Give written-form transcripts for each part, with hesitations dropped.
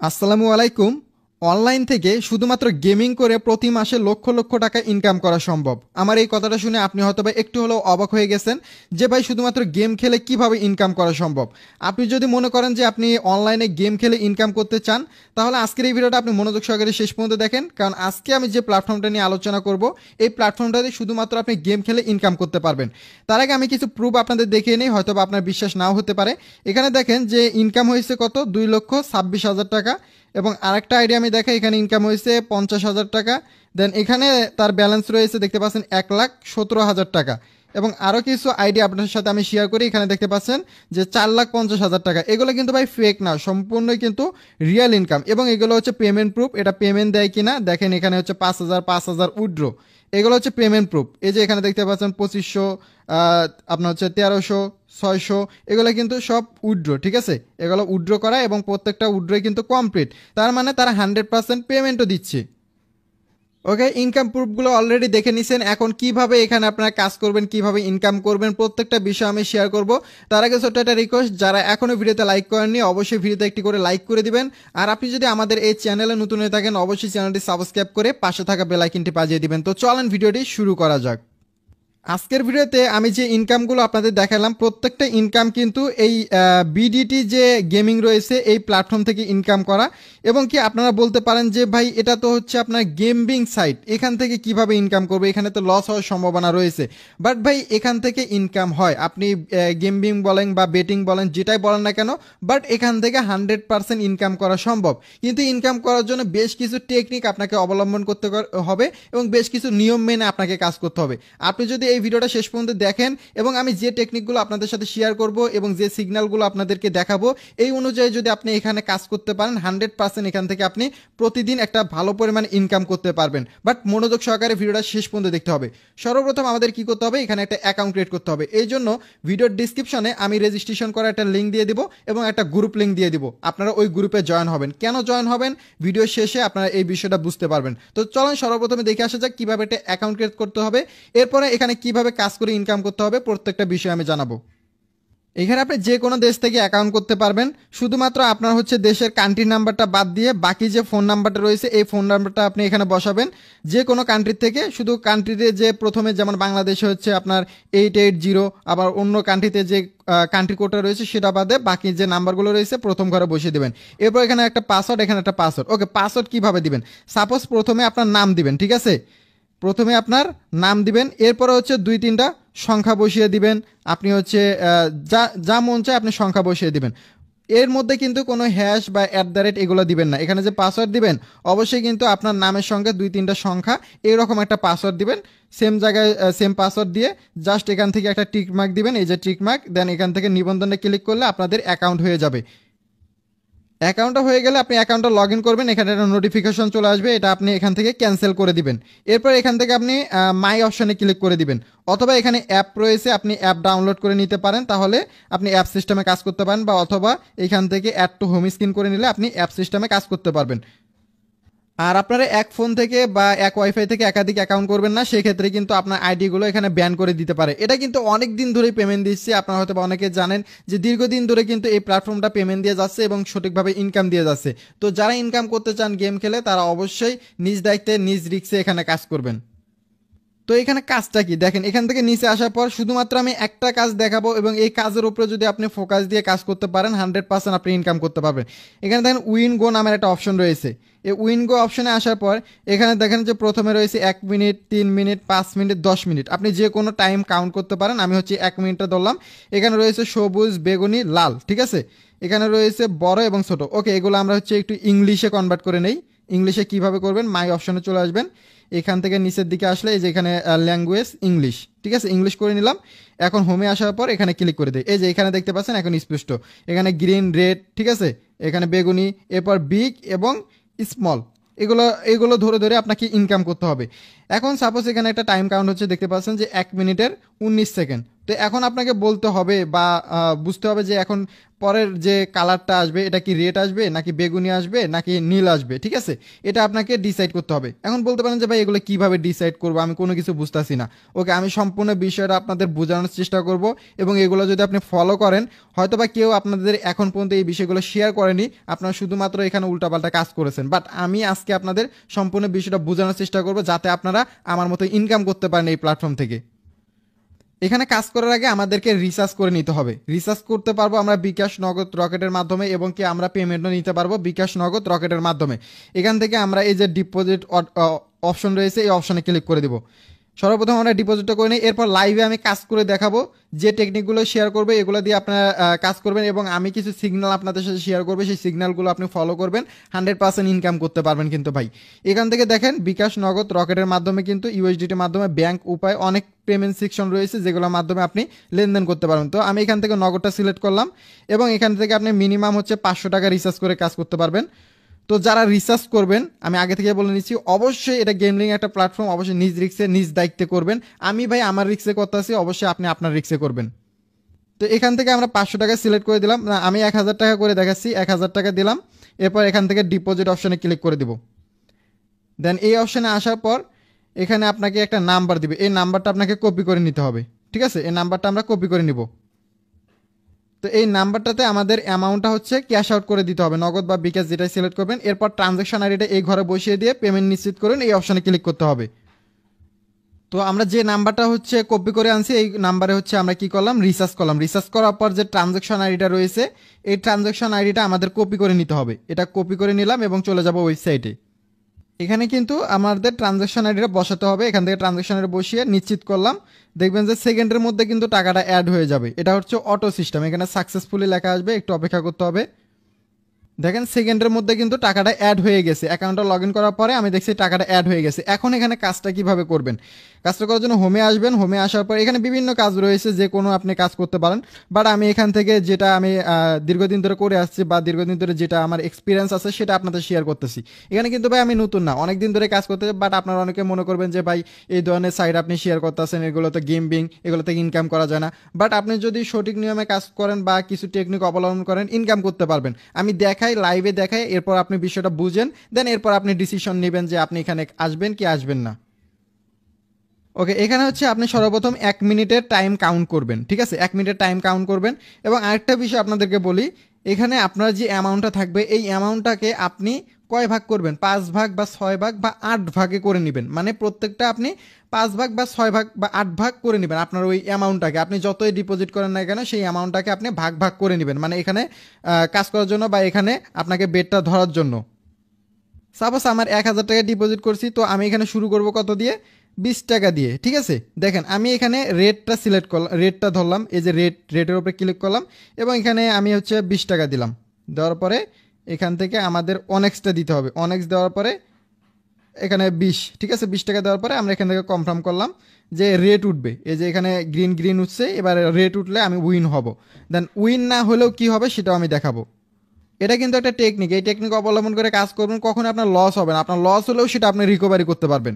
আসসালামু আলাইকুম। অনলাইন থেকে শুধুমাত্র গেমিং করে প্রতি মাসে লক্ষ লক্ষ টাকা ইনকাম করা সম্ভব। আমার এই কথাটা শুনে আপনি হয়তোবা একটু হলেও অবাক হয়ে গেছেন যে ভাই শুধুমাত্র গেম খেলে কিভাবে ইনকাম করা সম্ভব। আপনি যদি মনে করেন যে আপনি অনলাইনে গেম খেলে ইনকাম করতে চান, তাহলে আজকের এই ভিডিওটা আপনি মনোযোগ সহকারে শেষ পর্যন্ত দেখেন, কারণ আজকে আমি যে প্ল্যাটফর্মটা নিয়ে আলোচনা করব এই প্ল্যাটফর্মটাতে শুধুমাত্র আপনি গেম খেলে ইনকাম করতে পারবেন। তার আগে আমি কিছু প্রুফ আপনাদের দেখিয়ে নিই, হয়তোবা আপনার বিশ্বাস নাও হতে পারে। এখানে দেখেন যে ইনকাম হয়েছে কত, 2,26,000 টাকা। এবং আরেকটা আইডিয়া আমি দেখাই, এখানে ইনকাম হয়েছে 50,000 টাকা। দেন এখানে তার ব্যালেন্স রয়েছে দেখতে পাচ্ছেন 1,17,000 টাকা। এবং আরও কিছু আইডিয়া আপনার সাথে আমি শেয়ার করি। এখানে দেখতে পাচ্ছেন যে 4,50,000 টাকা। এগুলো কিন্তু ভাই ফেক না, সম্পূর্ণই কিন্তু রিয়েল ইনকাম। এবং এগুলো হচ্ছে পেমেন্ট প্রুফ, এটা পেমেন্ট দেয় কিনা দেখেন। এখানে হচ্ছে 5,000 5,000 উইথড্র, এগুলো হচ্ছে পেমেন্ট প্রুফ। এই যে এখানে দেখতে পাচ্ছেন 2500, আপনার হচ্ছে 1300, 600, এগুলো কিন্তু সব উইথড্র, ঠিক আছে। এগুলো উইথড্র করা এবং প্রত্যেকটা উইথড্রই কিন্তু কমপ্লিট, তার মানে তারা 100% পেমেন্টও দিচ্ছে। ওকে, ইনকাম প্রুফগুলো অলরেডি দেখে নিছেন। এখন কিভাবে এখানে আপনারা কাজ করবেন, কিভাবে ইনকাম করবেন, প্রত্যেকটা বিষয় আমি শেয়ার করব। তার আগে ছোট্ট একটা রিকোয়েস্ট, যারা এখনো ভিডিওতে লাইক করেননি অবশ্যই ভিডিওতে একটি করে লাইক করে দিবেন। আর আপনি যদি আমাদের এই চ্যানেলে নতুন হয়ে থাকেন অবশ্যই চ্যানেলটি সাবস্ক্রাইব করে পাশে থাকা বেল আইকনটি বাজিয়ে দিবেন। তো চলেন ভিডিওটি শুরু করা যাক। আজকের ভিডিওতে আমি যে ইনকামগুলো আপনাদের দেখালাম প্রত্যেকটা ইনকাম কিন্তু এই বিডিটি যে গেমিং রয়েছে এই প্ল্যাটফর্ম থেকে ইনকাম করা। এবং কি আপনারা বলতে পারেন যে ভাই এটা তো হচ্ছে আপনার গেমিং সাইট, এখান থেকে কিভাবে ইনকাম করবে, এখানে তো লস হওয়ার সম্ভাবনা রয়েছে। বাট ভাই এখান থেকে ইনকাম হয়, আপনি গেমিং বলেন বা বেটিং বলেন যেটাই বলেন না কেন, বাট এখান থেকে 100% ইনকাম করা সম্ভব। কিন্তু ইনকাম করার জন্য বেশ কিছু টেকনিক আপনাকে অবলম্বন করতে হবে এবং বেশ কিছু নিয়ম মেনে আপনাকে কাজ করতে হবে। আপনি যদি এই ভিডিওটা শেষ পর্যন্ত দেখেন এবং আমি যে টেকনিকগুলো আপনাদের সাথে শেয়ার করব এবং যে সিগন্যালগুলো আপনাদেরকে দেখাবো এই অনুযায়ী যদি আপনি এখানে কাজ করতে পারেন 100% এখান থেকে আপনি প্রতিদিন একটা ভালো পরিমাণে ইনকাম করতে পারবেন। বাট মনোযোগ সহকারে ভিডিওটা শেষ পর্যন্ত দেখতে হবে। সর্বপ্রথম আমাদের কি করতে হবে, এখানে একটা অ্যাকাউন্ট ক্রিয়েট করতে হবে। এই জন্য ভিডিওর ডিসক্রিপশনে আমি রেজিস্ট্রেশন করার একটা লিঙ্ক দিয়ে দিব এবং একটা গ্রুপ লিঙ্ক দিয়ে দিব। আপনারা ওই গ্রুপে জয়েন হবেন। কেন জয়েন হবেন ভিডিও শেষে আপনারা এই বিষয়টা বুঝতে পারবেন। তো চলেন সর্বপ্রথমে দেখে আসা যাক কিভাবে একটা অ্যাকাউন্ট ক্রিয়েট করতে হবে, এরপরে এখানে কিভাবে কাজ করে ইনকাম করতে হবে প্রত্যেকটা বিষয় আমি জানাবো। এখানে আপনি যে কোনো দেশ থেকে অ্যাকাউন্ট করতে পারবেন, শুধুমাত্র আপনার হচ্ছে দেশের কান্ট্রি নাম্বারটা বাদ দিয়ে বাকি যে ফোন নাম্বারটা রয়েছে এই ফোন নাম্বারটা আপনি এখানে বসাবেন। যে কোনো কান্ট্রি থেকে, শুধু কান্ট্রিতে যে প্রথমে যেমন বাংলাদেশে হচ্ছে আপনার 880, আবার অন্য কান্ট্রিতে যে কান্ট্রি কোডটা রয়েছে সেটা বাদে বাকি যে নাম্বারগুলো রয়েছে প্রথম ঘরে বসিয়ে দেবেন। এরপর এখানে একটা পাসওয়ার্ড, এখানে একটা পাসওয়ার্ড। ওকে, পাসওয়ার্ড কিভাবে দিবেন, সাপোজ প্রথমে আপনার নাম দিবেন, ঠিক আছে। প্রথমে আপনার নাম দিবেন, এরপরে হচ্ছে 2-3টা সংখ্যা বসিয়ে দিবেন। আপনি হচ্ছে যা যা মন চায় আপনি সংখ্যা বসিয়ে দিবেন। এর মধ্যে কিন্তু কোনো হ্যাশ বা @ এগুলো দিবেন না। এখানে যে পাসওয়ার্ড দিবেন অবশ্যই কিন্তু আপনার নামের সঙ্গে 2-3টা সংখ্যা এরকম একটা পাসওয়ার্ড দিবেন। সেম জায়গায় সেম পাসওয়ার্ড দিয়ে জাস্ট এখান থেকে একটা টিক মার্ক দিবেন, এই যে টিক মার্ক। দেন এখান থেকে নিবন্ধনে ক্লিক করলে আপনাদের অ্যাকাউন্ট হয়ে যাবে। অ্যাকাউন্টটা হয়ে গেলে আপনি অ্যাকাউন্টটা লগ ইন করবেন, এখানে একটা নোটিফিকেশন চলে আসবে, এটা আপনি এখান থেকে ক্যান্সেল করে দিবেন। এরপর এখান থেকে আপনি মাই অপশনে ক্লিক করে দিবেন, অথবা এখানে অ্যাপ রয়েছে আপনি অ্যাপ ডাউনলোড করে নিতে পারেন, তাহলে আপনি অ্যাপ সিস্টেমে কাজ করতে পারেন। বা অথবা এখান থেকে অ্যাড টু হোম স্ক্রিন করে নিলে আপনি অ্যাপ সিস্টেমে কাজ করতে পারবেন। আর আপনারা এক ফোন থেকে বা এক ওয়াইফাই থেকে একাধিক অ্যাকাউন্ট করবেন না, সেক্ষেত্রে কিন্তু আপনার আইডিগুলো এখানে ব্যান করে দিতে পারে। এটা কিন্তু অনেক দিন ধরেই পেমেন্ট দিচ্ছে, আপনারা হয়তো অনেকে জানেন যে দীর্ঘদিন ধরে কিন্তু এই প্ল্যাটফর্মটা পেমেন্ট দিয়ে যাচ্ছে এবং সঠিকভাবে ইনকাম দিয়ে যাচ্ছে। তো যারা ইনকাম করতে চান গেম খেলে তারা অবশ্যই নিজ দায়িত্বে নিজ রিস্কে এখানে কাজ করবেন। তো এখানে কাজটা কি দেখেন, এখান থেকে নিচে আসার পর শুধুমাত্র আমি একটা কাজ দেখাবো এবং এই কাজের উপরে যদি আপনি ফোকাস দিয়ে কাজ করতে পারেন 100% আপনি ইনকাম করতে পারবেন। এখানে দেখেন উইন গো নামের একটা অপশন রয়েছে। এই উইন গো অপশনে আসার পর এখানে দেখেন যে প্রথমে রয়েছে 1 মিনিট, 3 মিনিট, 5 মিনিট, 10 মিনিট। আপনি যে কোনো টাইম কাউন্ট করতে পারেন। আমি হচ্ছে 1 মিনিটটা ধরলাম। এখানে রয়েছে সবুজ, বেগুনি, লাল, ঠিক আছে। এখানে রয়েছে বড় এবং ছোট। ওকে, এগুলো আমরা হচ্ছে একটু ইংলিশে কনভার্ট করে নেই। ইংলিশে কিভাবে করবেন, মাই অপশনে চলে আসবেন। এখান থেকে নিচের দিকে আসলে এই যে এখানে ল্যাঙ্গুয়েজ ইংলিশ, ঠিক আছে, ইংলিশ করে নিলাম। এখন হোমে আসার পর এখানে ক্লিক করে দিই। এই যে এখানে দেখতে পাচ্ছেন এখন স্পষ্ট, এখানে গ্রিন, রেড, ঠিক আছে, এখানে বেগুনি, এরপর বিগ এবং স্মল, এগুলো এগুলো ধরে ধরে আপনাকে ইনকাম করতে হবে। এখন সাপোজ এখানে একটা টাইম কাউন্ট হচ্ছে দেখতে পাচ্ছেন যে 1 মিনিটের 19 সেকেন্ড। তো এখন আপনাকে বলতে হবে বা বুঝতে হবে যে এখন পরের যে কালারটা আসবে এটা কি রেড আসবে নাকি বেগুনি আসবে নাকি নীল আসবে, ঠিক আছে? এটা আপনাকে ডিসাইড করতে হবে। এখন বলতে পারেন যে ভাই এগুলো কিভাবে ডিসাইড করবো, আমি কোনো কিছু বুঝতেছি না। ওকে, আমি সম্পূর্ণ বিষয়টা আপনাদের বোঝানোর চেষ্টা করব, এবং এগুলো যদি আপনি ফলো করেন, হয়তো বা কেউ আপনাদের এখন পর্যন্ত এই বিষয়গুলো শেয়ার করেনি, আপনারা শুধুমাত্র এখানে উল্টাপাল্টা কাজ করেছেন, বাট আমি আজকে আপনাদের সম্পূর্ণ বিষয়টা বোঝানোর চেষ্টা করব যাতে আপনারা আমার মতো ইনকাম করতে পারেন এই প্ল্যাটফর্ম থেকে। এখানে কাজ করার আগে আমাদেরকে রিসার্চ করে নিতে হবে। রিসার্চ করতে পারবো আমরা বিকাশ, নগদ, রকেটের মাধ্যমে, এবং কি আমরা পেমেন্টও নিতে পারবো বিকাশ, নগদ, রকেটের মাধ্যমে। এখান থেকে আমরা এই যে ডিপোজিট অপশন রয়েছে, এই অপশনে ক্লিক করে দিব। সর্বপ্রথম আমরা ডিপোজিটটা করে নিই, এরপর লাইভে আমি কাজ করে দেখাবো। যে টেকনিকগুলো শেয়ার করবে এগুলো দিয়ে আপনারা কাজ করবেন, এবং আমি কিছু সিগন্যাল আপনাদের সাথে শেয়ার করবে, সেই সিগন্যালগুলো আপনি ফলো করবেন, 100% ইনকাম করতে পারবেন কিন্তু ভাই। এখান থেকে দেখেন বিকাশ, নগদ, রকেটের মাধ্যমে কিন্তু ইউএসডিটির মাধ্যমে ব্যাংক উপায় অনেক পেমেন্ট সেকশন রয়েছে যেগুলোর মাধ্যমে আপনি লেনদেন করতে পারবেন। তো আমি এখান থেকে নগদটা সিলেক্ট করলাম, এবং এখান থেকে আপনি মিনিমাম হচ্ছে 500 টাকা রিচার্জ করে কাজ করতে পারবেন। তো যারা রিসার্চ করবেন, আমি আগে থেকে বলে নিচ্ছি, অবশ্যই এটা গেমলিং একটা প্ল্যাটফর্ম, অবশ্যই নিজ রিক্সে নিজ দায়িত্বে করবেন। আমি ভাই আমার রিক্সে করতেছি, অবশ্যই আপনি আপনার রিক্সে করবেন। তো এখান থেকে আমরা 500 টাকা সিলেক্ট করে দিলাম, না আমি 1000 টাকা করে দেখাচ্ছি, 1000 টাকা দিলাম। এরপর এখান থেকে ডিপোজিট অপশনে ক্লিক করে দিব। দেন এই অপশনে আসার পর এখানে আপনাকে একটা নাম্বার দিবে, এই নাম্বারটা আপনাকে কপি করে নিতে হবে, ঠিক আছে? এই নাম্বারটা আমরা কপি করে নিব। তো এই নাম্বারটাতে আমাদের অ্যামাউন্টটা হচ্ছে ক্যাশ আউট করে দিতে হবে, নগদ বা বিকাশ যেটাই সিলেক্ট করবেন। এরপর ট্রানজ্যাকশন আইডিটা এই ঘরে বসিয়ে দিয়ে পেমেন্ট নিশ্চিত করুন, এই অপশনে ক্লিক করতে হবে। তো আমরা যে নাম্বারটা হচ্ছে কপি করে আনছি, এই নাম্বারে হচ্ছে আমরা কি করলাম, রিসার্চ করলাম। রিসার্চ করার পর যে ট্রানজ্যাকশন আইডিটা রয়েছে, এই ট্রানজ্যাকশন আইডিটা আমাদের কপি করে নিতে হবে। এটা কপি করে নিলাম এবং চলে যাব ওয়েবসাইটে। এখানে কিন্তু আমাদের ট্রানজ্যাকশন আইডিটা বসাতে হবে, এখান থেকে ট্রানজ্যাকশন আইডি বসিয়ে নিশ্চিত করলাম। দেখবেন যে সেকেন্ডের মধ্যে কিন্তু টাকাটা অ্যাড হয়ে যাবে। এটা হচ্ছে অটো সিস্টেম, এখানে সাকসেসফুলি লেখা আসবে, একটু অপেক্ষা করতে হবে। দেখেন সেকেন্ডের মধ্যে কিন্তু টাকাটা অ্যাড হয়ে গেছে। অ্যাকাউন্টটা লগ ইন করার পরে আমি দেখছি টাকাটা অ্যাড হয়ে গেছে। এখন এখানে কাজটা কিভাবে করবেন, কাজটা করার জন্য হোমে আসবেন। হোমে আসার পর এখানে বিভিন্ন কাজ রয়েছে, যে কোনো আপনি কাজ করতে পারেন, বাট আমি এখান থেকে যেটা আমি দীর্ঘদিন ধরে করে আসছি বা দীর্ঘদিন ধরে যেটা আমার এক্সপিরিয়েন্স আছে সেটা আপনাদের শেয়ার করতেছি। এখানে কিন্তু ভাই আমি নতুন না, অনেক দিন ধরে কাজ করতেছি, বাট আপনারা অনেকে মনে করবেন যে ভাই এই ধরনের সাইট আপনি শেয়ার করতেছেন, এগুলোতে গেমিং, এগুলোতে ইনকাম করা যায় না। বাট আপনি যদি সঠিক নিয়মে কাজ করেন বা কিছু টেকনিক অবলম্বন করেন, ইনকাম করতে পারবেন। আমি দেখাই, লাইভে দেখাই, এরপর আপনি বিষয়টা বুঝেন, দেন এরপর আপনি ডিসিশন নেবেন যে আপনি এখানে আসবেন কি আসবেন না। ওকে, এখানে হচ্ছে আপনি সর্বপ্রথম 1 মিনিটের টাইম কাউন্ট করবেন, ঠিক আছে? 1 মিনিটের টাইম কাউন্ট করবেন। এবং আরেকটা বিষয় আপনাদেরকে বলি, এখানে আপনার যে অ্যামাউন্টটা থাকবে, এই অ্যামাউন্টটাকে আপনি কয় ভাগ করবেন, 5 ভাগ বা 6 ভাগ বা 8 ভাগে করে নেবেন। মানে প্রত্যেকটা আপনি 5 ভাগ বা 6 ভাগ বা 8 ভাগ করে নেবেন। আপনার ওই অ্যামাউন্টটাকে আপনি যতই ডিপোজিট করেন না কেন, সেই অ্যামাউন্টটাকে আপনি ভাগ ভাগ করে নেবেন, মানে এখানে কাজ করার জন্য বা এখানে আপনাকে বেডটা ধরার জন্য। সাপোজ আমার 1000 টাকা ডিপোজিট করছি, তো আমি এখানে শুরু করব কত দিয়ে, 20 টাকা দিয়ে, ঠিক আছে? দেখেন আমি এখানে রেটটা সিলেক্ট করলাম, রেটটা ধরলাম, এই যে রেটের উপরে ক্লিক করলাম, এবং এখানে আমি হচ্ছে 20 টাকা দিলাম। দেওয়ার পরে এখান থেকে আমাদের অনেক্সটা দিতে হবে, অনেক্স দেওয়ার পরে এখানে 20, ঠিক আছে? 20 টাকা দেওয়ার পরে আমরা এখান থেকে কনফার্ম করলাম যে রেট উঠবে, এই যে এখানে গ্রিন গ্রিন উঠছে, এবার রেট উঠলে আমি উইন হব। দেন উইন না হলেও কি হবে সেটাও আমি দেখাবো। এটা কিন্তু একটা টেকনিক, এই টেকনিক অবলম্বন করে কাজ করবেন, কখনো আপনার লস হবে না। আপনার লস হলেও সেটা আপনি রিকভারি করতে পারবেন।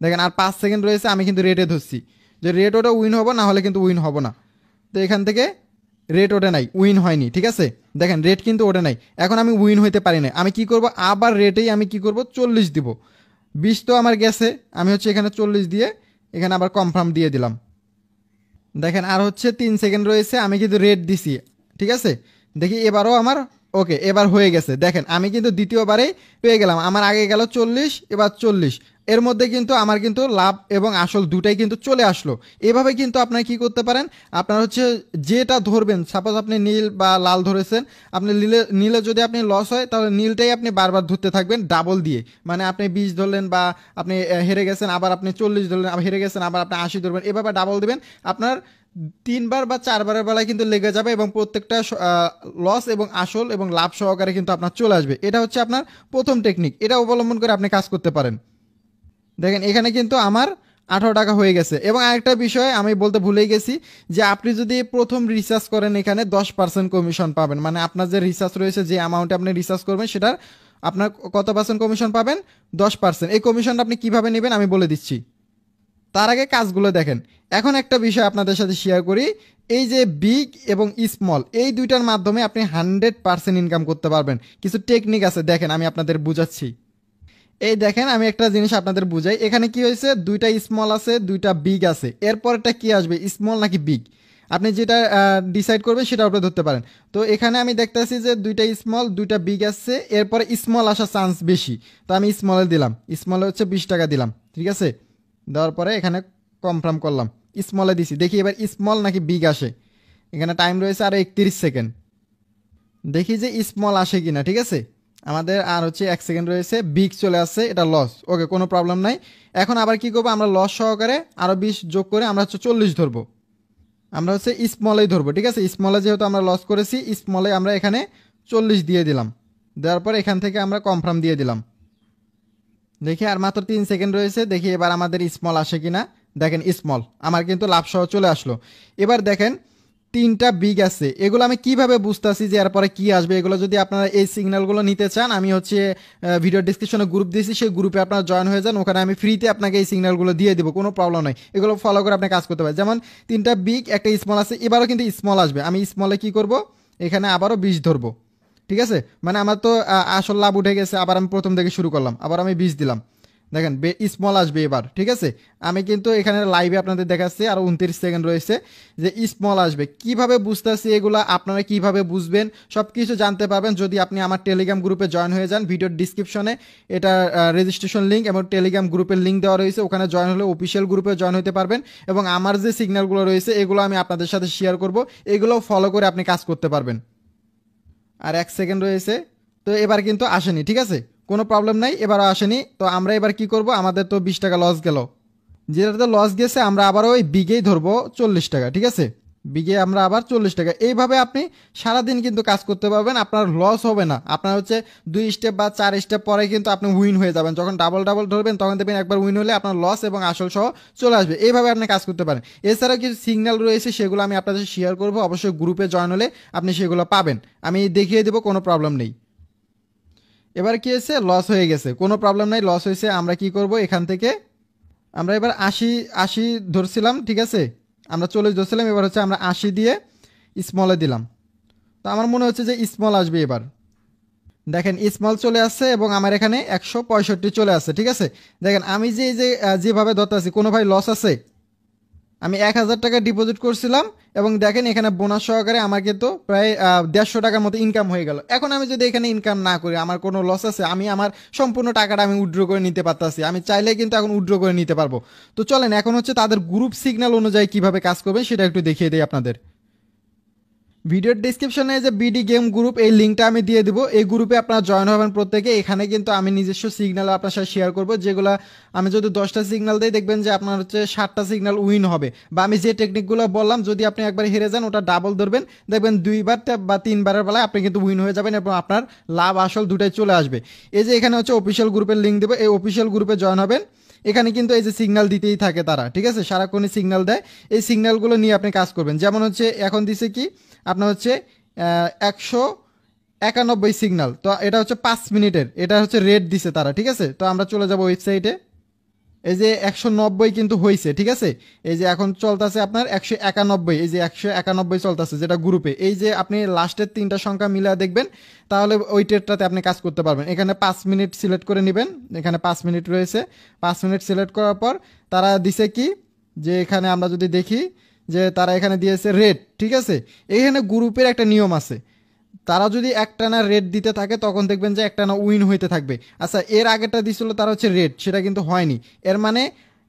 দেখেন আর 5 সেকেন্ড রয়েছে, আমি কিন্তু রেটে ধরছি যে রেট ওটা উইন হবো, না হলে কিন্তু উইন হবো না। তো এখান থেকে রেট ওঠে নাই, উইন হয়নি, ঠিক আছে? দেখেন রেট কিন্তু ওঠে নাই, এখন আমি উইন হইতে পারি না। আমি কি করব, আবার রেটেই আমি কি করব, 40 দিব। 20 তো আমার গেছে, আমি হচ্ছে এখানে 40 দিয়ে এখানে আবার কনফার্ম দিয়ে দিলাম। দেখেন আর হচ্ছে 3 সেকেন্ড রয়েছে, আমি কিন্তু রেট দিছি, ঠিক আছে? দেখি এবারও আমার ওকে, এবার হয়ে গেছে। দেখেন আমি কিন্তু দ্বিতীয়বারে পেয়ে গেলাম, আমার আগে গেল 40, এবার 40, এর মধ্যে কিন্তু আমার কিন্তু লাভ এবং আসল দুটাই কিন্তু চলে আসলো। এভাবে কিন্তু আপনারা কি করতে পারেন, আপনার হচ্ছে যেটা ধরবেন, সাপোজ আপনি নীল বা লাল ধরেছেন, আপনি নীলে যদি আপনি লস হয়, তাহলে নীলটাই আপনি বারবার ধরতে থাকবেন ডাবল দিয়ে। মানে আপনি 20 ধরলেন বা আপনি হেরে গেছেন, আবার আপনি 40 ধরলেন, আবার হেরে গেছেন, আবার আপনি 80 ধরবেন, এভাবে ডাবল দিবেন। আপনার 3বার বা 4বারের বেলায় কিন্তু লেগে যাবে, এবং প্রত্যেকটা লস এবং আসল এবং লাভ সহকারে কিন্তু আপনার চলে আসবে। এটা হচ্ছে আপনার প্রথম টেকনিক, এটা অবলম্বন করে আপনি কাজ করতে পারেন। দেখেন এখানে কিন্তু আমার 18 টাকা হয়ে গেছে। এবং আরেকটা বিষয় আমি বলতে ভুলেই গেছি, যে আপনি যদি প্রথম রিসার্চ করেন, এখানে 10% কমিশন পাবেন। মানে আপনার যে রিসার্চ রয়েছে, যে অ্যামাউন্টে আপনি রিসার্চ করবেন, সেটার আপনার কত পার্সেন্ট কমিশন পাবেন, 10%। এই কমিশনটা আপনি কিভাবে নেবেন আমি বলে দিচ্ছি। তার আগে কাজগুলো দেখেন। এখন একটা বিষয় আপনাদের সাথে শেয়ার করি, এই যে বিগ এবং স্মল এই দুইটার মাধ্যমে আপনি 100% ইনকাম করতে পারবেন। কিছু টেকনিক আছে, দেখেন আমি আপনাদের বুঝাচ্ছি। এই দেখেন আমি একটা জিনিস আপনাদের বুঝাই। এখানে কি হয়েছে, দুইটা স্মল আছে, দুইটা বিগ আছে, এরপরটা কি আসবে, স্মল নাকি বিগ, আপনি যেটা ডিসাইড করবেন সেটা আপনি ধরতে পারেন। তো এখানে আমি দেখতেছি যে দুইটা স্মল দুইটা বিগ আসছে, এরপরে স্মল আসার চান্স বেশি, তো আমি স্মলে দিলাম। স্মলে হচ্ছে 20 টাকা দিলাম, ঠিক আছে। দেওয়ার পরে এখানে কনফার্ম করলাম, স্মলে দিছি, দেখি এবার স্মল নাকি বিগ আসে। এখানে টাইম রয়েছে আরও 31 সেকেন্ড, দেখি যে স্মল আসে কিনা, ঠিক আছে। আমাদের আর হচ্ছে 1 সেকেন্ড রয়েছে, বিগ চলে আসছে, এটা লস, ওকে কোনো প্রবলেম নাই। এখন আবার কি করবো, আমরা লস সহকারে আরও 20 যোগ করে আমরা হচ্ছে 40 ধরবো। আমরা হচ্ছে স্মলেই ধরবো, ঠিক আছে। স্মলে যেহেতু আমরা লস করেছি, স্মলে আমরা এখানে 40 দিয়ে দিলাম। দেওয়ার পর এখান থেকে আমরা কনফার্ম দিয়ে দিলাম। দেখি আর মাত্র 3 সেকেন্ড রয়েছে, দেখি এবার আমাদের স্মল আসে কিনা। দেখেন স্মল, আমার কিন্তু লাভ সহ চলে আসলো। এবার দেখেন 3টা বিগ আছে, এগুলো আমি কিভাবে বুঝতেছি যে এরপরে কি আসবে। এগুলো যদি আপনারা এই সিগন্যালগুলো নিতে চান, আমি হচ্ছে ভিডিও ডিসক্রিপশনে গ্রুপ দিয়েছি, সেই গ্রুপে আপনারা জয়েন হয়ে যান, ওখানে আমি ফ্রিতে আপনাকে এই সিগন্যালগুলো দিয়ে দিব, কোনো প্রবলেম নাই। এগুলো ফলো করে আপনি কাজ করতে পারেন। যেমন 3টা বিগ একটা স্মল আছে, এবারও কিন্তু স্মল আসবে, আমি স্মলে কি করব, এখানে আবারও 20 ধরবো, ঠিক আছে। মানে আমার তো আসল লাভ উঠে গেছে, আবার আমি প্রথম থেকে শুরু করলাম, আবার আমি 20 দিলাম। দেখেন স্মল আসবে এবার, ঠিক আছে। আমি কিন্তু এখানে লাইভে আপনাদের দেখাচ্ছি, আর 29 সেকেন্ড রয়েছে যে স্মল আসবে। কিভাবে বুঝতেছি এগুলা, আপনারা কিভাবে বুঝবেন, সব কিছু জানতে পারবেন যদি আপনি আমার টেলিগ্রাম গ্রুপে জয়েন হয়ে যান। ভিডিওর ডিসক্রিপশনে এটা রেজিস্ট্রেশন লিঙ্ক এবং টেলিগ্রাম গ্রুপের লিঙ্ক দেওয়া রয়েছে, ওখানে জয়েন হলে অফিসিয়াল গ্রুপে জয়েন হতে পারবেন। এবং আমার যে সিগন্যালগুলো রয়েছে এগুলো আমি আপনাদের সাথে শেয়ার করব, এগুলো ফলো করে আপনি কাজ করতে পারবেন। আর 1 সেকেন্ড রয়েছে, তো এবার কিন্তু আসেনি, ঠিক আছে, কোনো প্রবলেম নাই, এবারও আসেনি। তো আমরা এবার কি করব, আমাদের তো 20 টাকা লস গেল, যেটাতে লস গেছে আমরা আবার ওই বিগেই ধরবো 40 টাকা, ঠিক আছে। বিঘে আমরা আবার 40 টাকা। এইভাবে আপনি সারাদিন কিন্তু কাজ করতে পারবেন, আপনার লস হবে না। আপনার হচ্ছে 2 স্টেপ বা 4 স্টেপ পরে কিন্তু আপনি উইন হয়ে যাবেন। যখন ডাবল ডাবল ধরবেন তখন দেখবেন একবার উইন হলে আপনার লস এবং আসল সহ চলে আসবে। এইভাবে আপনি কাজ করতে পারেন। এছাড়াও কিছু সিগন্যাল রয়েছে, সেগুলো আমি আপনাদের শেয়ার করবো, অবশ্যই গ্রুপে জয়েন হলে আপনি সেগুলো পাবেন, আমি দেখিয়ে দেবো, কোনো প্রবলেম নেই। এবার কি হয়েছে, লস হয়ে গেছে, কোনো প্রবলেম নাই, লস হয়েছে। আমরা কি করব, এখান থেকে আমরা এবার 80 ধরছিলাম, ঠিক আছে, আমরা 40 ধরছিলাম, এবার হচ্ছে আমরা 80 দিয়ে স্মলে দিলাম। তো আমার মনে হচ্ছে যে স্মল আসবে এবার। দেখেন স্মল চলে আসছে এবং আমার এখানে 165 চলে আসছে, ঠিক আছে। দেখেন আমি যে এই যে যেভাবে ধরতেছি, কোনো ভাই লস আছে। আমি 1000 টাকা ডিপোজিট করছিলাম এবং দেখেন এখানে বোনাস সহকারে আমার কিন্তু প্রায় 150 টাকার মতো ইনকাম হয়ে গেল। এখন আমি যদি এখানে ইনকাম না করি, আমার কোনো লস আছে, আমি আমার সম্পূর্ণ টাকাটা আমি উইথড্র করে নিতে পারতাছি, আমি চাইলে কিন্তু এখন উইথড্র করে নিতে পারবো। তো চলেন এখন হচ্ছে তাদের গ্রুপ সিগন্যাল অনুযায়ী কিভাবে কাজ করবেন সেটা একটু দেখিয়ে দিই আপনাদের। ভিডিওর ডিসক্রিপশনে যে বিডি গেম গ্রুপ, এই লিঙ্কটা আমি দিয়ে দিব, এই গ্রুপে আপনারা জয়েন হবেন প্রত্যেকে। এখানে কিন্তু আমি নিজস্ব সিগন্যাল আপনার সাথে শেয়ার করবো, যেগুলো আমি যদি 10টা সিগন্যাল দিই দেখবেন যে আপনার হচ্ছে 7টা সিগন্যাল উইন হবে। বা আমি যে টেকনিকগুলো বললাম, যদি আপনি একবার হেরে যান ওটা ডাবল ধরবেন, দেখবেন 2বার বা 3বারের বেলায় আপনি কিন্তু উইন হয়ে যাবেন এবং আপনার লাভ আসল দুটাই চলে আসবে। এই যে এখানে হচ্ছে অফিসিয়াল গ্রুপের লিঙ্ক দেবো, এই অফিসিয়াল গ্রুপে জয়েন হবেন। এখানে কিন্তু এই যে সিগন্যাল দিতেই থাকে তারা, ঠিক আছে, সারাক্ষণই সিগন্যাল দেয়। এই সিগন্যালগুলো নিয়ে আপনি কাজ করবেন। যেমন হচ্ছে এখন দিছে কি আপনার হচ্ছে 191 সিগন্যাল, তো এটা হচ্ছে 5 মিনিটের, এটা হচ্ছে রেট দিছে তারা, ঠিক আছে। তো আমরা চলে যাব ওয়েবসাইটে। এই যে 190 কিন্তু হয়েছে, ঠিক আছে। এই যে এখন চলতেছে আপনার 191, এই যে 191 চলতেছে যেটা গ্রুপে। এই যে আপনি লাস্টের 3টা সংখ্যা মিলা দেখবেন, তাহলে ওই ট্রেডটাতে আপনি কাজ করতে পারবেন। এখানে 5 মিনিট সিলেক্ট করে নেবেন, এখানে 5 মিনিট রয়েছে। 5 মিনিট সিলেক্ট করার পর তারা দিছে কি, যে এখানে আমরা যদি দেখি যে তারা এখানে দিয়েছে রেট, ঠিক আছে। এখানে গ্রুপের একটা নিয়ম আছে, তারা যদি একটানা রেট দিতে থাকে তখন দেখবেন যে একটানা উইন হইতে থাকবে। আচ্ছা, এর আগেটা দিছিল তারা হচ্ছে রেট, সেটা কিন্তু হয়নি। এর মানে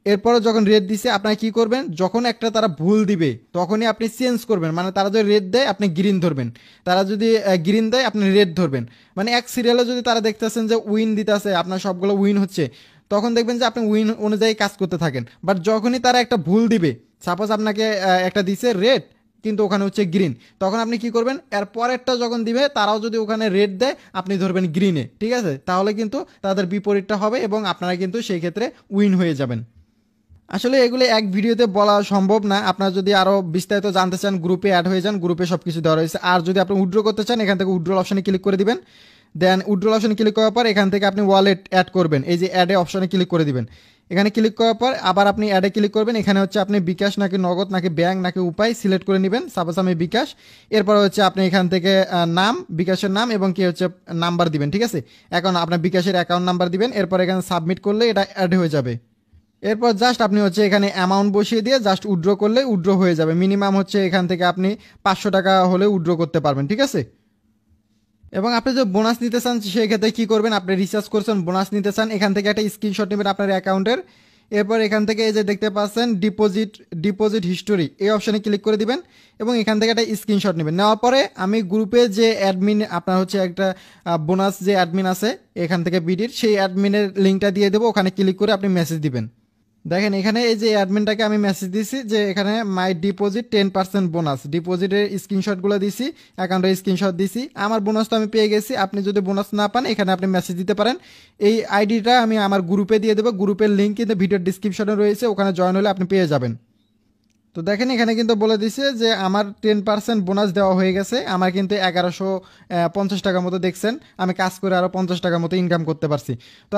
এরপরে যখন রেট দিছে আপনারা কি করবেন, যখন একটা তারা ভুল দিবে তখনই আপনি চেঞ্জ করবেন। মানে তারা যদি রেড দেয় আপনি গ্রিন ধরবেন, তারা যদি গ্রিন দেয় আপনি রেড ধরবেন। মানে এক সিরিয়ালে যদি তারা দেখতেছেন যে উইন দিতেছে, আপনার সবগুলো উইন হচ্ছে, তখন দেখবেন যে আপনি উইন অনুযায়ী কাজ করতে থাকেন। বাট যখনই তারা একটা ভুল দিবে, সাপোজ আপনাকে একটা দিছে রেড কিন্তু ওখানে হচ্ছে গ্রিন, তখন আপনি কি করবেন, এর পরেরটা যখন দিবে তারাও যদি ওখানে রেড দেয় আপনি ধরবেন গ্রিনে, ঠিক আছে। তাহলে কিন্তু তাদের বিপরীতটা হবে এবং আপনারা কিন্তু সেই ক্ষেত্রে উইন হয়ে যাবেন। আসলে এগুলো এক ভিডিওতে বলা সম্ভব না, আপনারা যদি আরও বিস্তারিত জানতে চান গ্রুপে অ্যাড হয়ে যান, গ্রুপে সব কিছু দেওয়া রয়েছে। আর যদি আপনি উইথড্র করতে চান, এখান থেকে উইথড্রল অপশনে ক্লিক করে দিবেন। দেন উইথড্রল অপশনে ক্লিক করার পর এখান থেকে আপনি ওয়ালেট অ্যাড করবেন, এই যে অ্যাডে অপশনে ক্লিক করে দিবেন। এখানে ক্লিক করার পর আবার আপনি অ্যাডে ক্লিক করবেন, এখানে হচ্ছে আপনি বিকাশ নাকি নগদ নাকি ব্যাংক নাকি উপায় সিলেক্ট করে নেবেন, সাপোজ আমি বিকাশ। এরপর হচ্ছে আপনি এখান থেকে নাম, বিকাশের নাম এবং কি হচ্ছে নাম্বার দিবেন, ঠিক আছে, এখন আপনার বিকাশের অ্যাকাউন্ট নাম্বার দিবেন। এরপর এখানে সাবমিট করলে এটা অ্যাড হয়ে যাবে। এরপর জাস্ট আপনি হচ্ছে এখানে অ্যামাউন্ট বসিয়ে দিয়ে জাস্ট উইথড্র করলে উইথড্র হয়ে যাবে। মিনিমাম হচ্ছে এখান থেকে আপনি 500 টাকা হলে উইথড্র করতে পারবেন, ঠিক আছে। এবং আপনি যদি বোনাস নিতে চান সেই ক্ষেত্রে কী করবেন, আপনি রিচার্জ করছেন, বোনাস নিতে চান, এখান থেকে একটা স্ক্রিনশট নেবেন আপনার অ্যাকাউন্টের। এরপর এখান থেকে এই যে দেখতে পাচ্ছেন ডিপোজিট হিস্টোরি, এই অপশানে ক্লিক করে দিবেন এবং এখান থেকে একটা স্ক্রিনশট নেবেন। নেওয়ার পরে আমি গ্রুপে যে অ্যাডমিন আপনার হচ্ছে একটা বোনাস যে অ্যাডমিন আছে এখান থেকে বিডির, সেই অ্যাডমিনের লিঙ্কটা দিয়ে দেবো, ওখানে ক্লিক করে আপনি মেসেজ দিবেন। দেখেন এখানে এই যে অ্যাডমিনটাকে আমি মেসেজ দিছি যে এখানে মাই ডিপোজিট 10% বোনাস, ডিপোজিটের স্ক্রিনশটগুলো দিছি, অ্যাকাউন্টের স্ক্রিনশট দিছি, আমার বোনাস তো আমি পেয়ে গেছি। আপনি যদি বোনাস না পান এখানে আপনি মেসেজ দিতে পারেন। এই আইডিটা আমি আমার গ্রুপে দিয়ে দেবো, গ্রুপের লিঙ্ক কিন্তু ভিডিওর ডিসক্রিপশনে রয়েছে, ওখানে জয়েন হলে আপনি পেয়ে যাবেন। তো দেখেন এখানে কিন্তু বলে দিছে যে আমার 10% বোনাস দেওয়া হয়ে গেছে, আমার কিন্তু 1150 টাকার মতো দেখছেন, আমি কাজ করে আরও 50 টাকার মতো ইনকাম করতে পারছি। তো